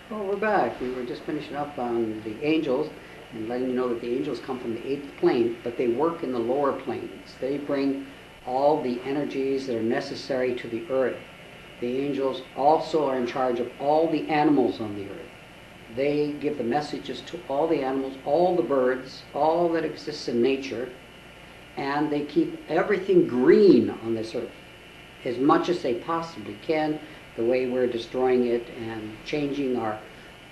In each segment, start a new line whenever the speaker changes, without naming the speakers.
Oh, we're back. We were just finishing up on the angels and letting you know that the angels come from the eighth plane, but they work in the lower planes. They bring all the energies that are necessary to the earth. The angels also are in charge of all the animals on the earth. They give the messages to all the animals, all the birds, all that exists in nature, and they keep everything green on this earth as much as they possibly can, the way we're destroying it and changing our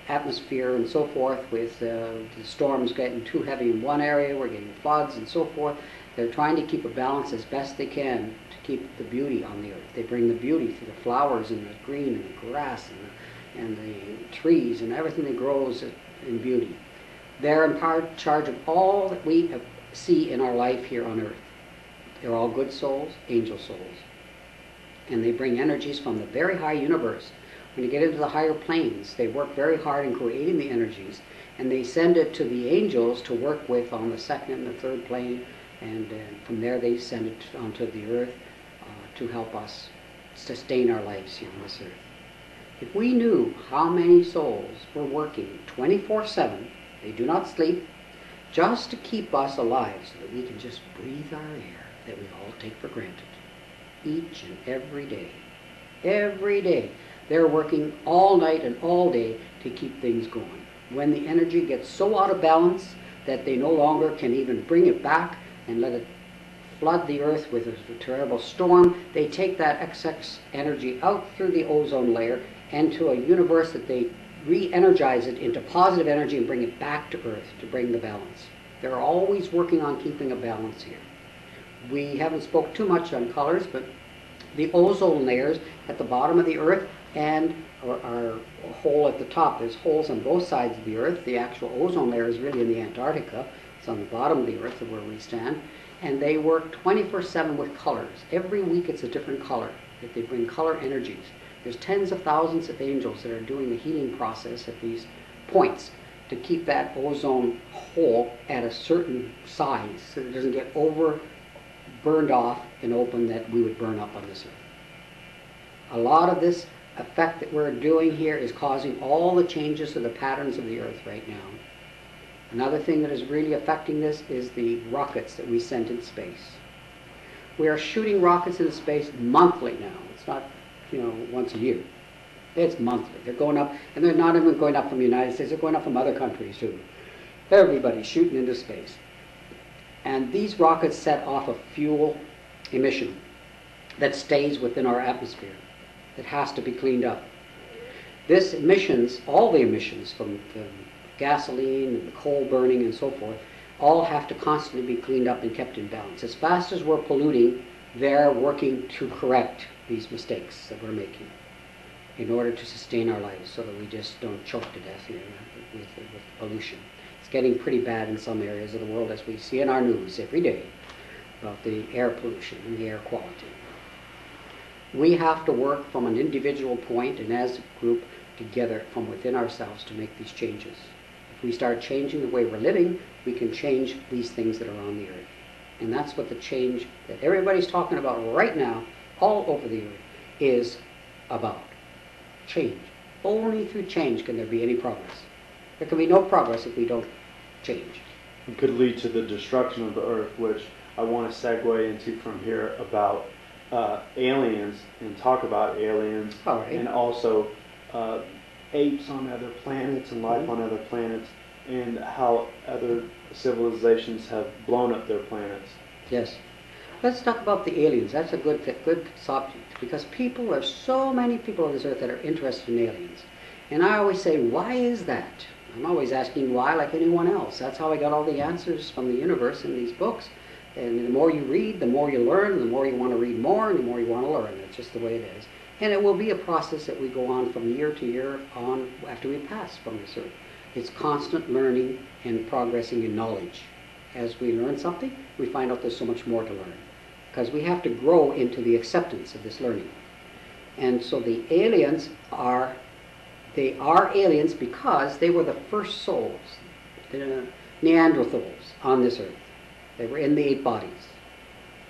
atmosphere and so forth with the storms getting too heavy in one area, we're getting floods and so forth. They're trying to keep a balance as best they can to keep the beauty on the earth. They bring the beauty through the flowers and the green and the grass and the trees and everything that grows in beauty. They're in charge of all that we see in our life here on earth. They're all good souls, angel souls. And they bring energies from the very high universe. When you get into the higher planes, they work very hard in creating the energies, and they send it to the angels to work with on the second and the third plane, and from there they send it onto the earth to help us sustain our lives here on this earth. If we knew how many souls were working 24/7, they do not sleep, just to keep us alive so that we can just breathe our air that we all take for granted. Each and every day. Every day. They're working all night and all day to keep things going. When the energy gets so out of balance that they no longer can even bring it back and let it flood the earth with a terrible storm, they take that excess energy out through the ozone layer and to a universe that they re-energize it into positive energy and bring it back to earth to bring the balance. They're always working on keeping a balance here. We haven't spoke too much on colors, but the ozone layers at the bottom of the earth and our hole at the top. There's holes on both sides of the earth. The actual ozone layer is really in the Antarctica. It's on the bottom of the earth where we stand. And they work 24/7 with colors. Every week it's a different color. That they bring color energies. There's tens of thousands of angels that are doing the healing process at these points to keep that ozone hole at a certain size so that it doesn't get burned off and open that we would burn up on this earth. A lot of this effect that we're doing here is causing all the changes to the patterns of the earth right now. Another thing that is really affecting this is the rockets that we send in space. We are shooting rockets into space monthly now. It's not, once a year. It's monthly. They're going up, and they're not even going up from the United States. They're going up from other countries too. Everybody's shooting into space. And these rockets set off a fuel emission that stays within our atmosphere. It has to be cleaned up. This emissions, all the emissions from the gasoline and the coal burning and so forth, all have to constantly be cleaned up and kept in balance. As fast as we're polluting, they're working to correct these mistakes that we're making in order to sustain our lives so that we just don't choke to death here with pollution. It's getting pretty bad in some areas of the world, as we see in our news every day about the air pollution and the air quality. We have to work from an individual point and as a group together from within ourselves to make these changes. If we start changing the way we're living, we can change these things that are on the earth. And that's what the change that everybody's talking about right now, all over the earth, is about. Change. Only through change can there be any progress. There can be no progress if we don't change.
It could lead to the destruction of the earth, which I want to segue into from here about aliens and talk about aliens.
All right.
And also apes on other planets and life on other planets and how other civilizations have blown up their planets.
Yes. Let's talk about the aliens. That's a good subject because there's so many people on this earth that are interested in aliens. And I always say, why is that? I'm always asking why like anyone else. That's how I got all the answers from the universe in these books. And the more you read, the more you learn, the more you want to read more, and the more you want to learn. That's just the way it is. And it will be a process that we go on from year to year on after we pass from this earth. It's constant learning and progressing in knowledge. As we learn something, we find out there's so much more to learn. Because we have to grow into the acceptance of this learning. And so the aliens are aliens because they were the first souls, the Neanderthals on this earth. They were in the 8 bodies.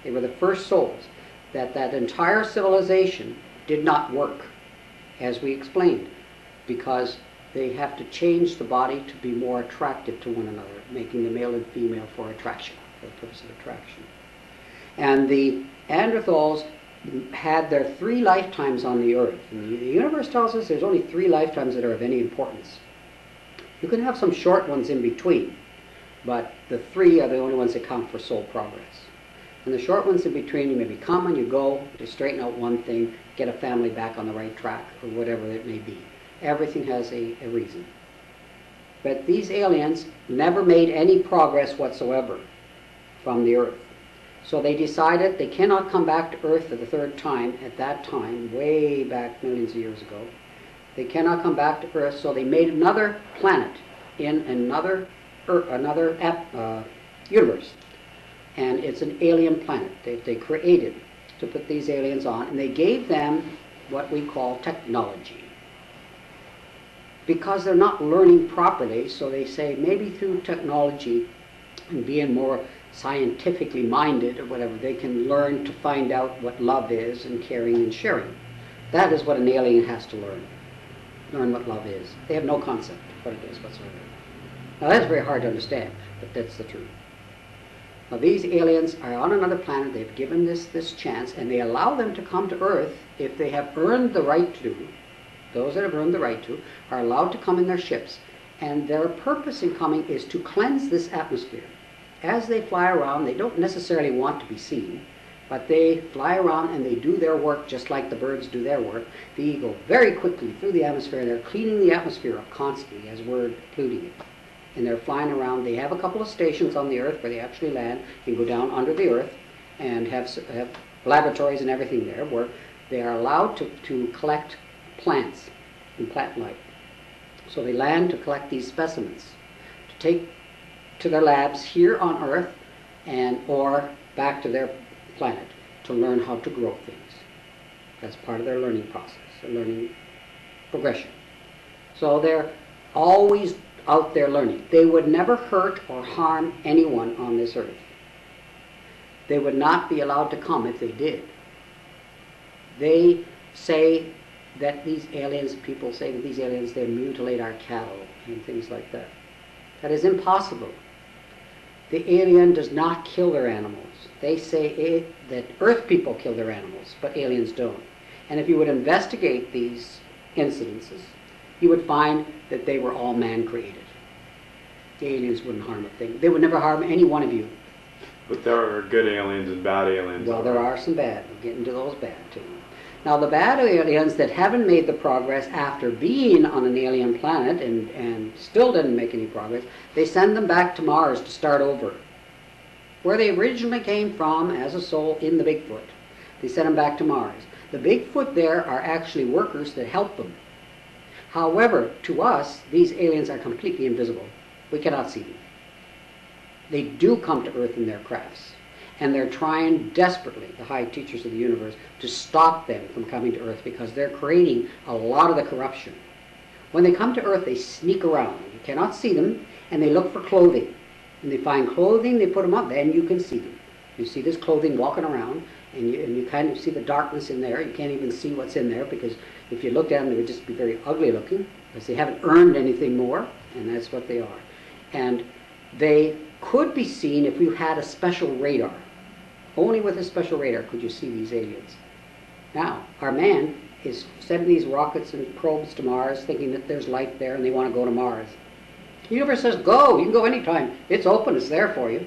They were the first souls. That entire civilization did not work, as we explained, because they have to change the body to be more attractive to one another, making the male and female for attraction, for the purpose of attraction. And the Neanderthals had their 3 lifetimes on the earth. And the universe tells us there's only 3 lifetimes that are of any importance. You can have some short ones in between, but the 3 are the only ones that count for soul progress. And the short ones in between, you maybe come and you go to straighten out one thing, get a family back on the right track, or whatever it may be. Everything has a reason. But these aliens never made any progress whatsoever from the earth. So they decided they cannot come back to Earth for the 3rd time at that time, way back millions of years ago. They cannot come back to Earth, so they made another planet in another universe. And it's an alien planet they created to put these aliens on, and they gave them what we call technology. Because they're not learning properly, so they say maybe through technology and being more scientifically minded or whatever, they can learn to find out what love is and caring and sharing. That is what an alien has to learn what love is. They have no concept of what it is whatsoever. Now that's very hard to understand, but that's the truth. Now these aliens are on another planet, they've given this chance, and they allow them to come to Earth if they have earned the right to. Those that have earned the right to are allowed to come in their ships, and their purpose in coming is to cleanse this atmosphere. As they fly around, they don't necessarily want to be seen, but they fly around and they do their work just like the birds do their work. They go very quickly through the atmosphere, and they're cleaning the atmosphere up constantly as we're polluting it. And they're flying around. They have a couple of stations on the Earth where they actually land and go down under the Earth and have laboratories and everything there where they are allowed to collect plants and plant life. So they land to collect these specimens to take to their labs here on Earth or back to their planet to learn how to grow things. That's part of their learning process, their learning progression. So they're always out there learning. They would never hurt or harm anyone on this Earth. They would not be allowed to come if they did. They say that these aliens, people say that these aliens, they mutilate our cattle and things like that. That is impossible. The alien does not kill their animals. They say that Earth people kill their animals, but aliens don't. And if you would investigate these incidences, you would find that they were all man-created. The aliens wouldn't harm a thing. They would never harm any one of you.
But there are good aliens and bad aliens.
Well, there are some bad. We'll get into those bad, too. Now, the bad aliens that haven't made the progress after being on an alien planet and still didn't make any progress, they send them back to Mars to start over. Where they originally came from as a soul in the Bigfoot. They send them back to Mars. The Bigfoot there are actually workers that help them. However, to us, these aliens are completely invisible. We cannot see them. They do come to Earth in their crafts. And they're trying desperately, the high teachers of the universe, to stop them from coming to Earth because they're creating a lot of the corruption. When they come to Earth, they sneak around. You cannot see them, and they look for clothing. And they find clothing, they put them up, then you can see them. You see this clothing walking around, and you kind of see the darkness in there. You can't even see what's in there because if you looked at them, they would just be very ugly looking because they haven't earned anything more, and that's what they are. And they could be seen if you had a special radar. Only with a special radar could you see these aliens. Now, our man is sending these rockets and probes to Mars thinking that there's life there and they want to go to Mars. The universe says, go, you can go anytime. It's open, it's there for you.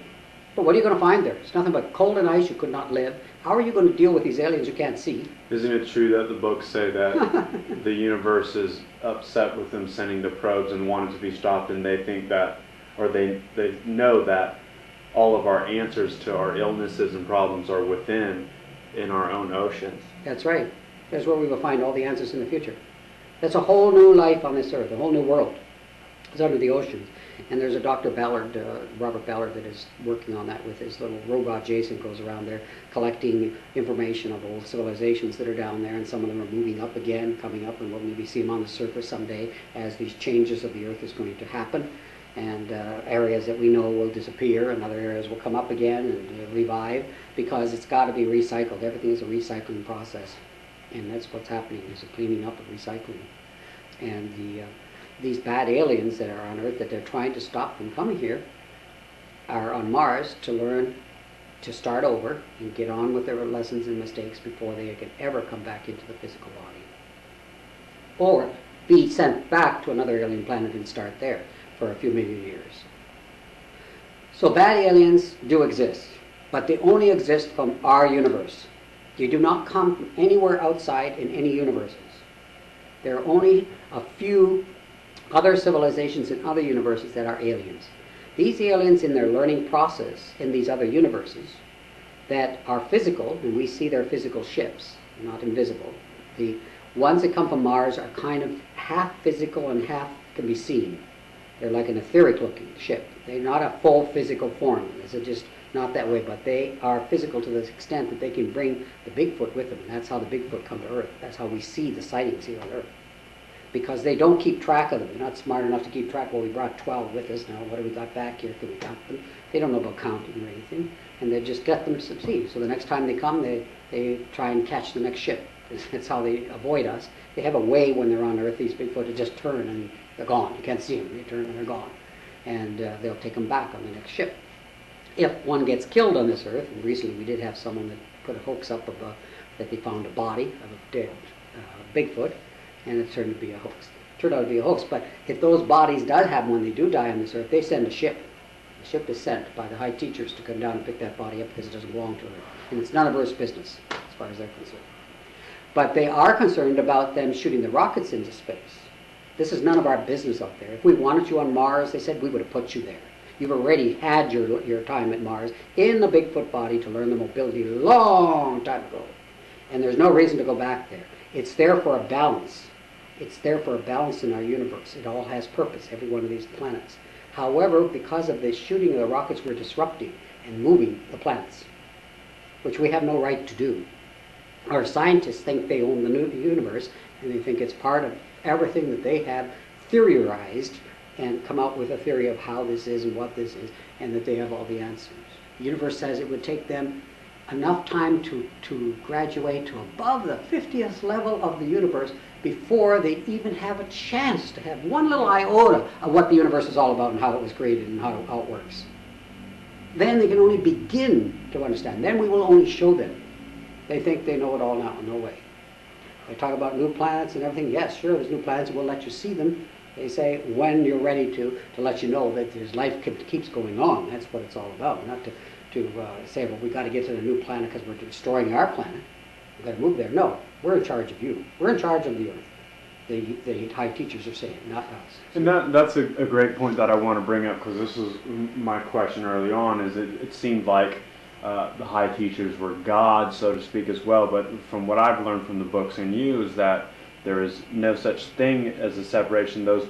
But what are you going to find there? It's nothing but cold and ice, you could not live. How are you going to deal with these aliens you can't see?
Isn't it true that the books say that the universe is upset with them sending the probes and wanted to be stopped, and they think that, or they know that all of our answers to our illnesses and problems are within in our own oceans?
That's right. That's where we will find all the answers in the future. That's a whole new life on this earth, a whole new world. It's under the oceans. And there's a Dr. Ballard, Robert Ballard, that is working on that with his little robot. Jason goes around there collecting information of old civilizations that are down there, and some of them are moving up again, coming up, and we'll maybe see them on the surface someday as these changes of the earth is going to happen. And areas that we know will disappear, and other areas will come up again and revive, because it's got to be recycled. Everything is a recycling process, and that's what's happening. There's a cleaning up of recycling. And these bad aliens that are on Earth, that they're trying to stop from coming here, are on Mars to learn to start over and get on with their lessons and mistakes before they can ever come back into the physical body. Or be sent back to another alien planet and start there for a few million years. So bad aliens do exist, but they only exist from our universe. They do not come from anywhere outside in any universes. There are only a few other civilizations in other universes that are aliens. These aliens, in their learning process in these other universes that are physical, and we see their physical ships, not invisible. The ones that come from Mars are kind of half physical and half can be seen. They're like an etheric looking ship. They're not a full physical form. It's just not that way, but they are physical to the extent that they can bring the Bigfoot with them. And that's how the Bigfoot come to Earth. That's how we see the sightings here on Earth. Because they don't keep track of them. They're not smart enough to keep track. Well, we brought 12 with us. Now, what do we got back here? Can we count them? They don't know about counting or anything. And they just let them succeed. So the next time they come, they try and catch the next ship. That's how they avoid us. They have a way when they're on Earth, these Bigfoot, to just turn and they're gone. You can't see them. They turn and they're gone. And they'll take them back on the next ship. If one gets killed on this Earth, and recently we did have someone that put a hoax up that they found a body of a dead Bigfoot, and it turned to be a hoax. It turned out to be a hoax, but if those bodies does happen when they do die on this Earth, they send a ship. The ship is sent by the high teachers to come down and pick that body up because it doesn't belong to Earth. And it's none of Earth's business, as far as they're concerned. But they are concerned about them shooting the rockets into space. This is none of our business up there. If we wanted you on Mars, they said, we would have put you there. You've already had your time at Mars in the Bigfoot body to learn the mobility a long time ago. And there's no reason to go back there. It's there for a balance. It's there for a balance in our universe. It all has purpose, every one of these planets. However, because of the shooting of the rockets, we're disrupting and moving the planets, which we have no right to do. Our scientists think they own the universe, and they think it's part of everything that they have theorized and come out with a theory of how this is and what this is, and that they have all the answers. The universe says it would take them enough time to graduate to above the 50th level of the universe before they even have a chance to have one little iota of what the universe is all about and how it was created and how it works. Then they can only begin to understand. Then we will only show them. They think they know it all now. No way. They talk about new planets and everything. Yes, sure, there's new planets, and we'll let you see them. They say when you're ready to let you know that there's life keeps going on. That's what it's all about. Not to say, well, we've got to get to the new planet because we're destroying our planet. We've got to move there. No, we're in charge of you. We're in charge of the Earth. The high teachers are saying, not us.
And that's a great point that I want to bring up, because this was my question early on, is it seemed like the high teachers were God, so to speak, as well. But from what I've learned from the books and you is that there is no such thing as a separation. Those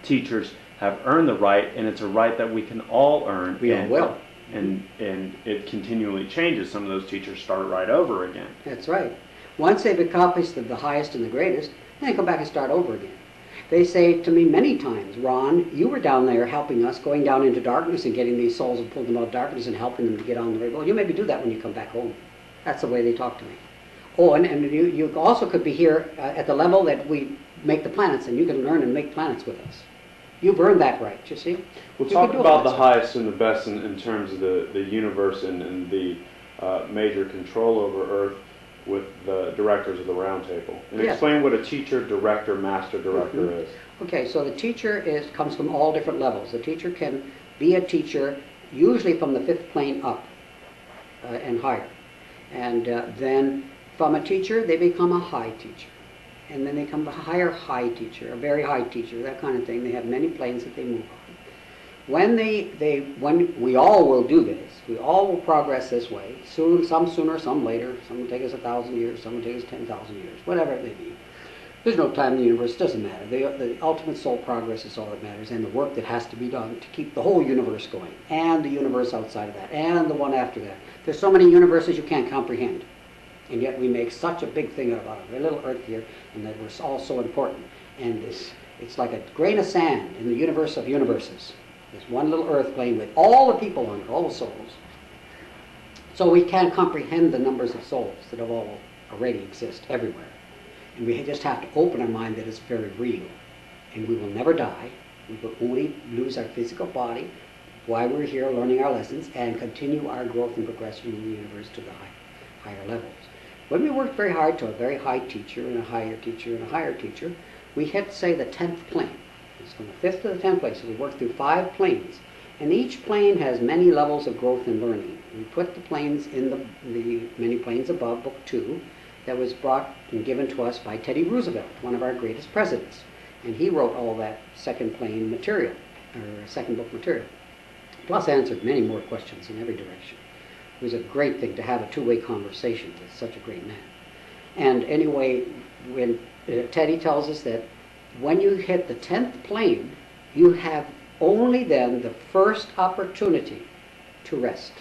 teachers have earned the right, and it's a right that we can all earn.
We all will.
And it continually changes. Some of those teachers start right over again.
That's right. Once they've accomplished the highest and the greatest, then they come back and start over again. They say to me many times, Ron, you were down there helping us, going down into darkness and getting these souls and pulling them out of darkness and helping them to get on the way. Well, you maybe do that when you come back home. That's the way they talk to me. Oh, and you also could be here at the level that we make the planets, and you can learn and make planets with us. You've earned that right, you see?
We'll talk about the highest and the best in terms of the universe and the major control over Earth with the directors of the round table. And
yes.
Explain what a teacher, director, master director is.
Okay, so the teacher comes from all different levels. The teacher can be a teacher usually from the 5th plane up and higher. And then from a teacher, they become a high teacher. And then they become a higher high teacher, a very high teacher, that kind of thing. They have many planes that they move on. When we all will do this, we all will progress this way, soon, some sooner, some later. Some will take us 1,000 years, some will take us 10,000 years, whatever it may be. There's no time in the universe, it doesn't matter. The ultimate soul progress is all that matters, and the work that has to be done to keep the whole universe going, and the universe outside of that, and the one after that. There's so many universes you can't comprehend. And yet we make such a big thing about it, a little Earth here, and that we're all so important. And it's like a grain of sand in the universe of universes. This one little Earth plane with all the people on it, all the souls. So we can't comprehend the numbers of souls that all already exist everywhere. And we just have to open our mind that it's very real. and we will never die. We will only lose our physical body while we're here learning our lessons and continue our growth and progression in the universe to the higher levels. When we worked very hard to a very high teacher and a higher teacher and a higher teacher, we hit, say, the 10th plane. It's from the 5th to the 10th plane, so we worked through 5 planes. And each plane has many levels of growth and learning. We put the planes in the many planes above, Book 2, that was brought and given to us by Teddy Roosevelt, one of our greatest presidents. And he wrote all that second plane material, or second book material, plus answered many more questions in every direction. It was a great thing to have a two-way conversation with such a great man. And anyway, when Teddy tells us that when you hit the 10th plane, you have only then the first opportunity to rest.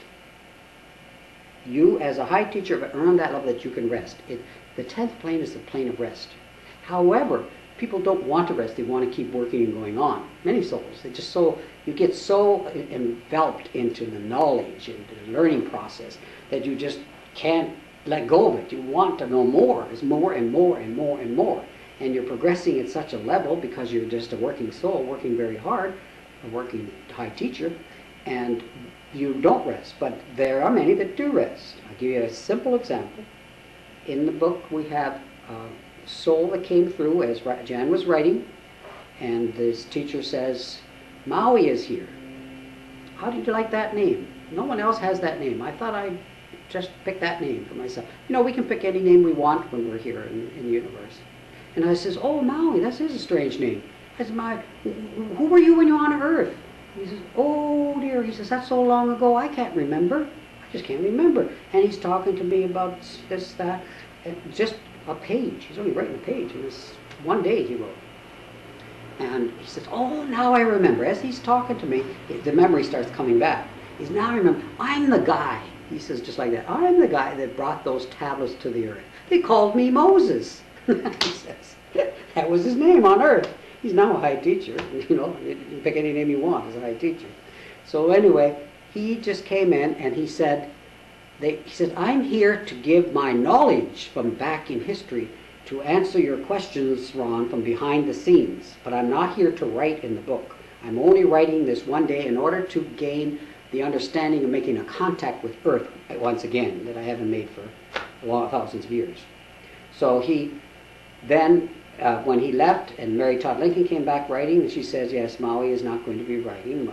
You, as a high teacher, have earned that level that you can rest. The 10th plane is the plane of rest. However, people don't want to rest. They want to keep working and going on. Many souls, you get so enveloped into the knowledge and the learning process that you just can't let go of it. You want to know more. There's more and more and more and more. And you're progressing at such a level because you're just a working soul, working very hard, a working high teacher, and you don't rest. But there are many that do rest. I'll give you a simple example. In the book we have a soul that came through as Jan was writing, and this teacher says, Maui is here. How did you like that name? No one else has that name. I thought I'd just pick that name for myself. You know, we can pick any name we want when we're here in the universe. And I says, oh, Maui, that is a strange name. I said, who were you when you were on Earth? He says, oh dear. He says, that's so long ago, I can't remember. I just can't remember. And he's talking to me about this, that, and just a page. He's only writing a page. And this one day he wrote. And he says, oh, now I remember. As he's talking to me, the memory starts coming back. He's, now I remember, I'm the guy. He says just like that, I'm the guy that brought those tablets to the earth. They called me Moses. He says, that was his name on earth. He's now a high teacher. You know, you can pick any name you want as a high teacher. So anyway, he just came in and he said, I'm here to give my knowledge from back in history to answer your questions, Ron, from behind the scenes. But I'm not here to write in the book. I'm only writing this one day in order to gain the understanding of making a contact with Earth once again that I haven't made for thousands of years. So he then, when he left and Mary Todd Lincoln came back writing, and she says, yes, Maui is not going to be writing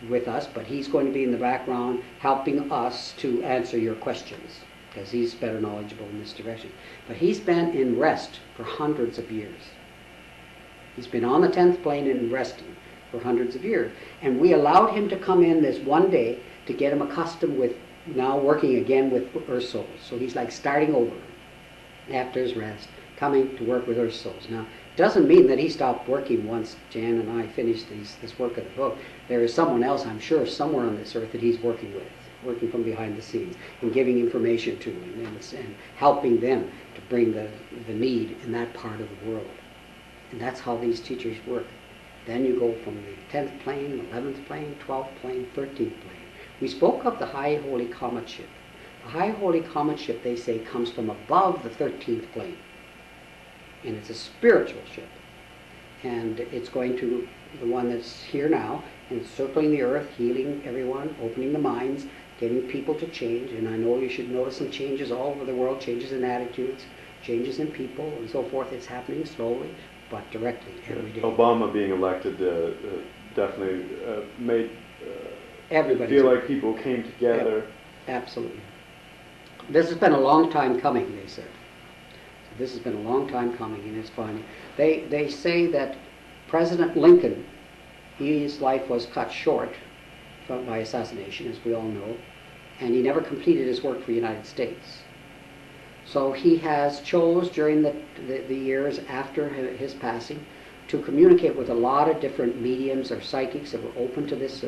with us, but he's going to be in the background helping us to answer your questions because he's better knowledgeable in this direction. But he's been in rest for hundreds of years. He's been on the 10th plane and resting for hundreds of years. And we allowed him to come in this one day to get him accustomed with now working again with Earth souls. So he's like starting over after his rest, coming to work with Earth souls. Now, it doesn't mean that he stopped working once Jan and I finished this work of the book. There is someone else, I'm sure, somewhere on this earth that he's working with, working from behind the scenes and giving information to him and helping them to bring the need in that part of the world. And that's how these teachers work. Then you go from the 10th plane, 11th plane, 12th plane, 13th plane. We spoke of the High Holy Comet Ship. The High Holy Comet Ship, they say, comes from above the 13th plane. And it's a spiritual ship. And it's going to the one that's here now, and it's circling the earth, healing everyone, opening the minds, getting people to change. And I know you should notice some changes all over the world, changes in attitudes, changes in people, and so forth. It's happening slowly, but directly every day.
Obama being elected definitely made
Everybody
feel like people came together.
Absolutely. This has been a long time coming, they said. This has been a long time coming, and it's funny. They say that President Lincoln, his life was cut short by assassination, as we all know, and he never completed his work for the United States. So he has chose during the years after his passing to communicate with a lot of different mediums or psychics that were open to this.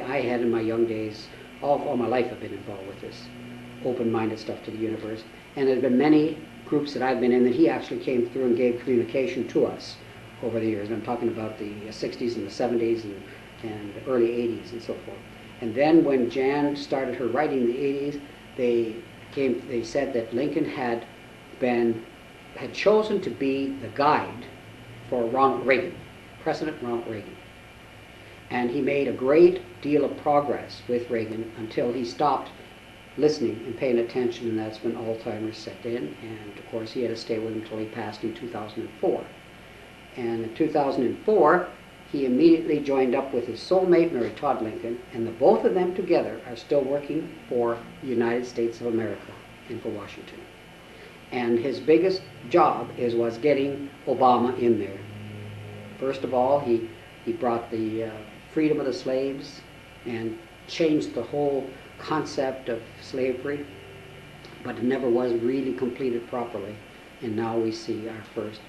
I had in my young days, all my life I've been involved with this open-minded stuff to the universe. And there have been many groups that I've been in that he actually came through and gave communication to us over the years. And I'm talking about the 60s and the 70s and the early 80s and so forth. And then when Jan started her writing in the 80s, they said that Lincoln had chosen to be the guide for Ronald Reagan, President Ronald Reagan. And he made a great deal of progress with Reagan until he stopped listening and paying attention, and that's when Alzheimer's set in. And of course, he had to stay with him until he passed in 2004. And in 2004, he immediately joined up with his soulmate, Mary Todd Lincoln, and the both of them together are still working for the United States of America and for Washington. And his biggest job was getting Obama in there. First of all, he brought the freedom of the slaves and changed the whole concept of slavery, but it never was really completed properly. And now we see our first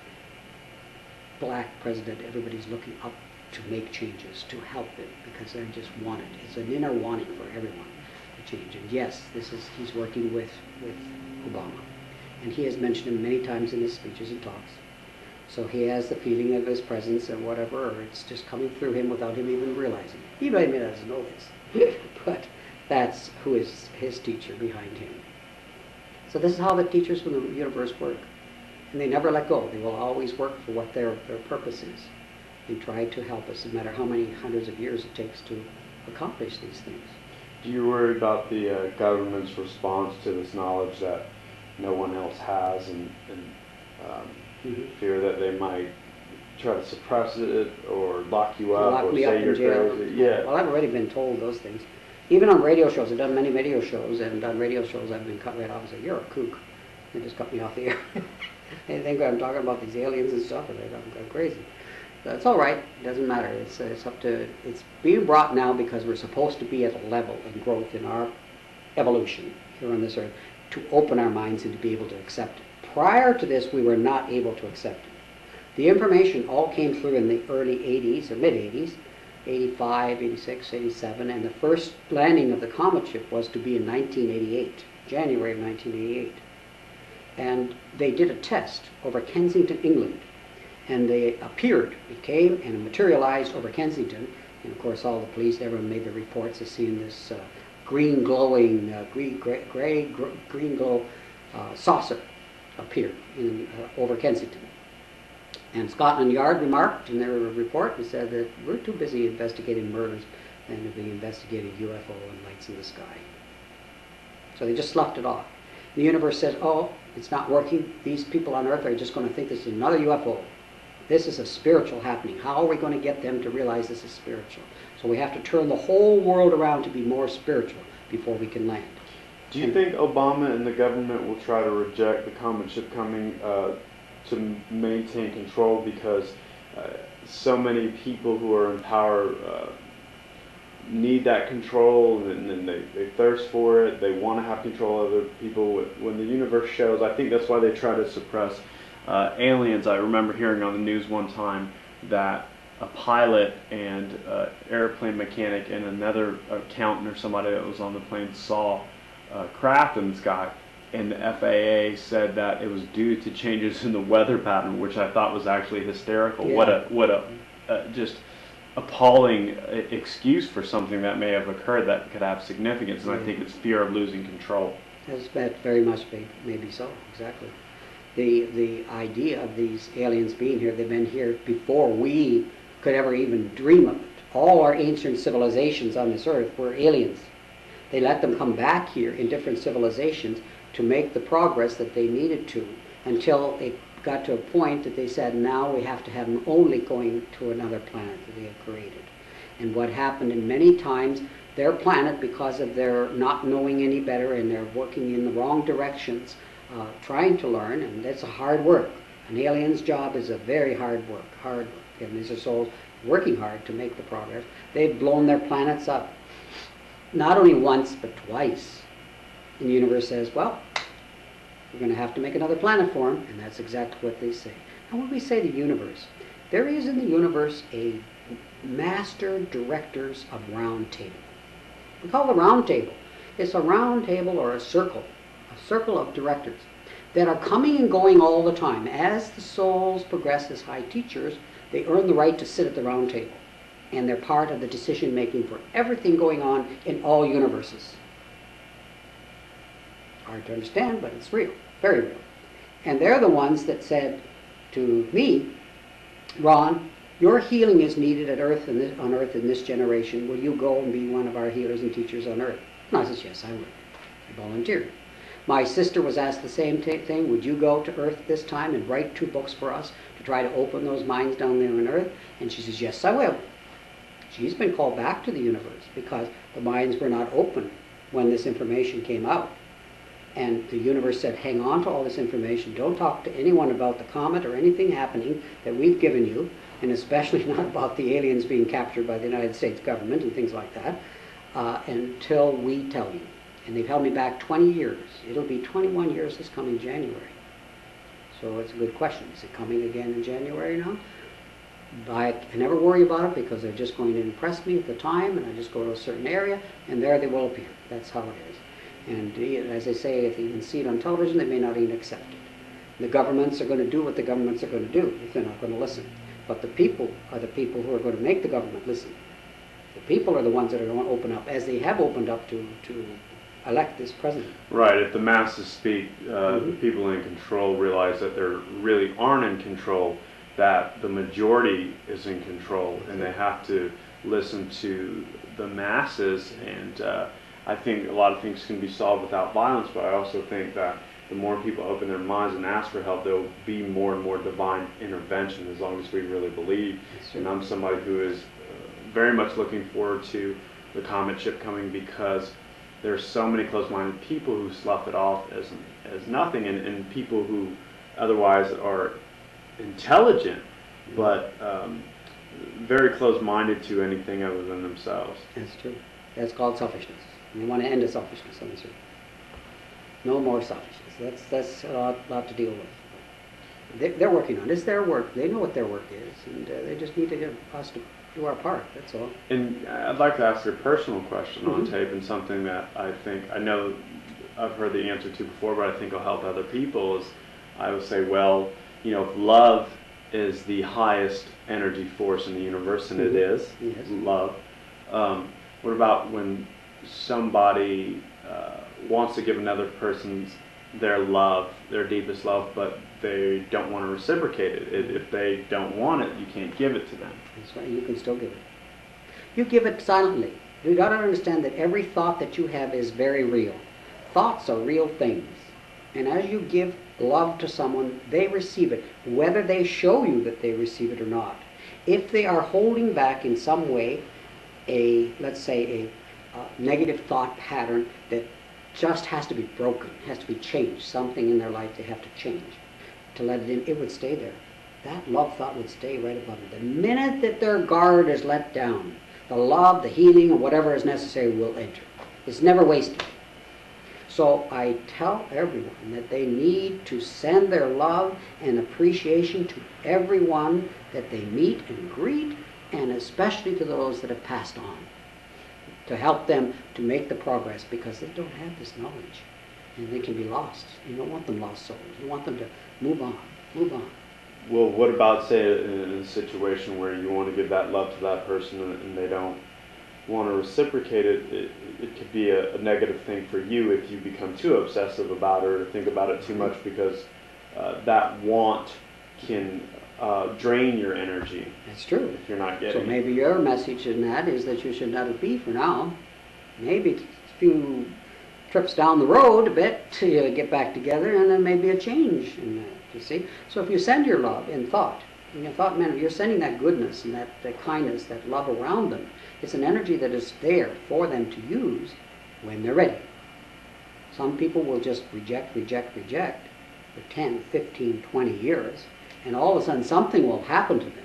black president. Everybody's looking up to make changes, to help it, because they just want it. It's an inner wanting for everyone to change. And yes, he's working with Obama. And he has mentioned him many times in his speeches and talks. So he has the feeling of his presence and whatever, or it's just coming through him without him even realizing. He maybe doesn't know this, but that's who is his teacher behind him. So this is how the teachers from the universe work. And they never let go. They will always work for what their purpose is and try to help us, no matter how many hundreds of years it takes to accomplish these things.
Do you worry about the government's response to this knowledge that no one else has, and fear that they might try to suppress it or lock you up or say you're crazy? Yeah.
Well, I've already been told those things. Even on radio shows, I've done many radio shows, and on radio shows I've been cut right off and say, "You're a kook." They just cut me off the air. They think I'm talking about these aliens and stuff, and they think I'm crazy. That's all right. It doesn't matter. It's up to. It's being brought now because we're supposed to be at a level of growth in our evolution here on this earth to open our minds and to be able to accept it. Prior to this, we were not able to accept it. The information all came through in the early 80s or mid 80s, 85, 86, 87, and the first landing of the comet ship was to be in 1988, January of 1988. And they did a test over Kensington, England. And they came and materialized over Kensington. And of course, all the police, everyone made their reports of seeing this green glowing, green glow saucer appear over Kensington. And Scotland Yard remarked in their report, and said that we're too busy investigating murders than to be investigating UFO and lights in the sky. So they just sloughed it off. The universe says, oh, it's not working. These people on Earth are just going to think this is another UFO. This is a spiritual happening. How are we going to get them to realize this is spiritual? So we have to turn the whole world around to be more spiritual before we can land.
Do you think Obama and the government will try to reject the comet ship coming to maintain control, because so many people who are in power need that control, and they thirst for it. They want to have control of other people. When the universe shows, I think that's why they try to suppress aliens. I remember hearing on the news one time that a pilot and airplane mechanic and another accountant or somebody that was on the plane saw a craft in the sky, and the FAA said that it was due to changes in the weather pattern, which I thought was actually hysterical. Yeah. What a just appalling excuse for something that may have occurred that could have significance, and I think it's fear of losing control.
That very much maybe so, exactly. The idea of these aliens being here, they've been here before we could ever even dream of it. All our ancient civilizations on this earth were aliens. They let them come back here in different civilizations to make the progress that they needed to, until it got to a point that they said, now we have to have them only going to another planet that they have created. And what happened in many times, their planet, because of their not knowing any better and they're working in the wrong directions, trying to learn, and that's a hard work. An alien's job is a very hard work, and these are souls working hard to make the progress. They've blown their planets up, not only once, but twice. And the universe says, well, we're going to have to make another planet for them, and that's exactly what they say. Now, when we say the universe, there is in the universe a master directors of round table. We call it a round table. It's a round table or a circle of directors that are coming and going all the time. As the souls progress as high teachers, they earn the right to sit at the round table, and they're part of the decision making for everything going on in all universes. Hard to understand, but it's real, very real. And they're the ones that said to me, Ron, your healing is needed on Earth in this generation. Will you go and be one of our healers and teachers on Earth? And I says, yes, I would. I volunteered. My sister was asked the same thing. Would you go to Earth this time and write 2 books for us to try to open those minds down there on Earth? And she says, yes, I will. She's been called back to the universe because the minds were not open when this information came out. And the universe said, hang on to all this information. Don't talk to anyone about the comet or anything happening that we've given you, and especially not about the aliens being captured by the United States government and things like that, until we tell you. And they've held me back 20 years. It'll be 21 years this coming January. So it's a good question. Is it coming again in January now? I never worry about it because they're just going to impress me at the time, and I just go to a certain area, and there they will appear. That's how it is. And as they say, if you can see it on television, they may not even accept it. The governments are going to do what the governments are going to do if they're not going to listen. But the people are the people who are going to make the government listen. The people are the ones that are going to open up, as they have opened up to elect this president.
Right. If the masses speak, the people in control realize that they really aren't in control, that the majority is in control, and they have to listen to the masses. And I think a lot of things can be solved without violence, but I also think that the more people open their minds and ask for help, there will be more and more divine intervention, as long as we really believe. And I'm somebody who is very much looking forward to the comet ship coming, because there's so many closed-minded people who slough it off as nothing, and people who otherwise are intelligent, but very closed-minded to anything other than themselves.
That's true. That's called selfishness. We want to end the selfishness on this earth. No more selfishness. That's a lot to deal with. They're working on it. It's their work. They know what their work is, and they just need to get us to do our part. That's all.
And I'd like to ask a personal question on tape, and something that I know I've heard the answer to before, but I think will help other people. Is I would say, well, you know, if love is the highest energy force in the universe, and it is,
yes.
Love. What about when somebody wants to give another person their love, their deepest love, but they don't want to reciprocate it? If they don't want it, you can't give it to them.
That's right. You can still give it. You give it silently. You got to understand that every thought that you have is very real. Thoughts are real things. And as you give love to someone, they receive it, whether they show you that they receive it or not. If they are holding back in some way let's say a negative thought pattern that just has to be broken, has to be changed, something in their life they have to change to let it in, it would stay there. That love thought would stay right above it. The minute that their guard is let down, the love, the healing, or whatever is necessary will enter. It's never wasted. So I tell everyone that they need to send their love and appreciation to everyone that they meet and greet, and especially to those that have passed on, to help them to make the progress, because they don't have this knowledge and they can be lost. You don't want them lost souls. You want them to move on, move on.
Well, what about, say, in a situation where you want to give that love to that person and they don't want to reciprocate it? It could be a negative thing for you if you become too obsessive about it, or think about it too much, because that want can drain your energy.
That's true.
If you're not getting
So maybe your message in that is that you should let it be for now. Maybe a few trips down the road a bit till you get back together, and then maybe a change in that, you see. So if you send your love in thought, in your thought manner, you're sending that goodness and that kindness, that love around them. It's an energy that is there for them to use when they're ready. Some people will just reject for 10, 15, 20 years, and all of a sudden something will happen to them.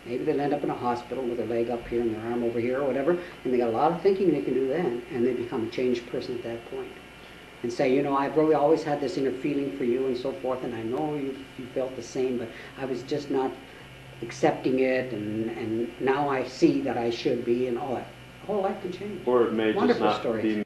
Maybe they'll end up in a hospital with their leg up here and their arm over here or whatever, and they got a lot of thinking they can do then, and they become a changed person at that point. And say, you know, I've really always had this inner feeling for you and so forth, and I know you felt the same, but I was just not accepting it, and now I see that I should be, and all that. The whole life can change.
Or it may
Wonderful
just not
stories.
be